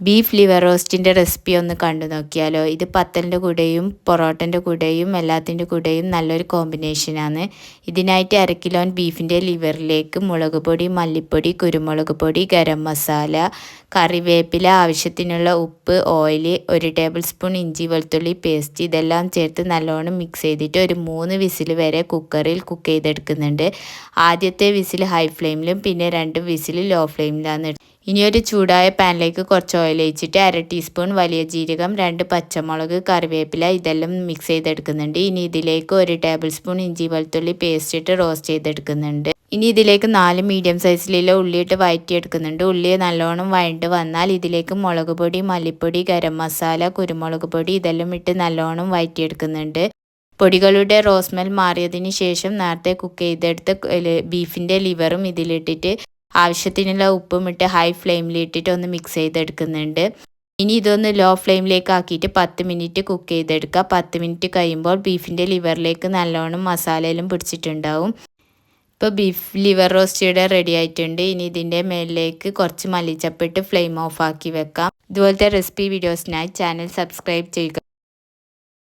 Beef liver റോസ്റ്റിൻ്റെ recipe ഒന്ന് കണ്ടു നോക്കിയാലോ. ഇത് പത്തലിൻ്റെ കൂടെയും പൊറോട്ടൻ്റെ കൂടെയും എല്ലാത്തിൻ്റെ കൂടെയും നല്ലൊരു കോമ്പിനേഷനാണ്. ഇതിനായിട്ട് 1/2 കിലോ ബീഫിൻ്റെ ലിവറിലേക്ക് മുളക് പൊടി, മല്ലിപ്പൊടി, കുരുമുളക് പൊടി, ഗരം മസാല, കറിവേപ്പില, ആവശ്യത്തിനുള്ള ഉപ്പ്, ഓയിൽ, 1 ടേബിൾ സ്പൂൺ ഇഞ്ചി വെളുത്തുള്ളി പേസ്റ്റ് ഇതെല്ലാം ചേർത്ത് നല്ലോണം മിക്സ് ചെയ്തിട്ട് ഒരു 3 വിസിൽ വരെ കുക്കറിൽ കുക്ക് ചെയ്തെടുക്കുന്നുണ്ട്. ആദ്യത്തെ വിസിൽ ഹൈ ഫ്ലെയിമിലും പിന്നെ 2 വിസിൽ ലോ ഫ്ലെയിമിലാണ്. ഇനി ഒരു ചൂടായ പാനിലേക്ക് കുറച്ച് ഓയിൽ ഒഴിച്ചിട്ട് 1/2 ടീസ്പൂൺ വലിയ ജീരകം, 2 പച്ചമുളക്, കറിവേപ്പില ഇതെല്ലാം മിക്സ് ചെയ്തെടുക്കുന്നുണ്ട്. ഇനി ഇതിലേക്ക് 1 ടേബിൾ സ്പൂൺ ഇഞ്ചി വെളുത്തുള്ളി പേസ്റ്റ് ഇട്ട് റോസ്റ്റ് ചെയ്തെടുക്കുന്നുണ്ട്. ഇനി ഇതിലേക്ക് 4 മീഡിയം സൈസിലുള്ള ഉള്ളിയിട്ട് വഴറ്റിയെടുക്കുന്നുണ്ട്. ഉള്ളി നല്ലോണം വഴണ്ട് വന്നാൽ ഇതിലേക്ക് മുളക് പൊടി, മല്ലിപ്പൊടി, ഗരം മസാല, കുരുമുളക് പൊടി ഇതെല്ലാം ഇട്ട് നല്ലോണം വഴറ്റിയെടുക്കുന്നുണ്ട്. പൊടികളുടെ റോസ്മെൽ മാറിയതിന് ശേഷം നേരത്തെ കുക്ക് ചെയ്തെടുത്ത ബീഫിൻ്റെ ലിവറും ഇതിലിട്ടിട്ട് ആവശ്യത്തിനുള്ള ഉപ്പും ഇട്ട് ഹൈ ഫ്ലെയിമിലിട്ടിട്ട് ഒന്ന് മിക്സ് ചെയ്തെടുക്കുന്നുണ്ട്. ഇനി ഇതൊന്ന് ലോ ഫ്ലെയിമിലേക്ക് ആക്കിയിട്ട് 10 മിനിറ്റ് കുക്ക് ചെയ്തെടുക്കുക. 10 മിനിറ്റ് കഴിയുമ്പോൾ ബീഫിൻ്റെ ലിവറിലേക്ക് നല്ലോണം മസാലയെല്ലാം പിടിച്ചിട്ടുണ്ടാവും. ഇപ്പോൾ ബീഫ് ലിവർ റോസ്റ്റ് ഇവിടെ റെഡി ആയിട്ടുണ്ട്. ഇനി ഇതിൻ്റെ മേലിലേക്ക് കുറച്ച് മല്ലിച്ചപ്പിട്ട് ഫ്ലെയിം ഓഫ് ആക്കി വെക്കാം. ഇതുപോലത്തെ റെസിപ്പി വീഡിയോസിനായി ചാനൽ സബ്സ്ക്രൈബ് ചെയ്യുക.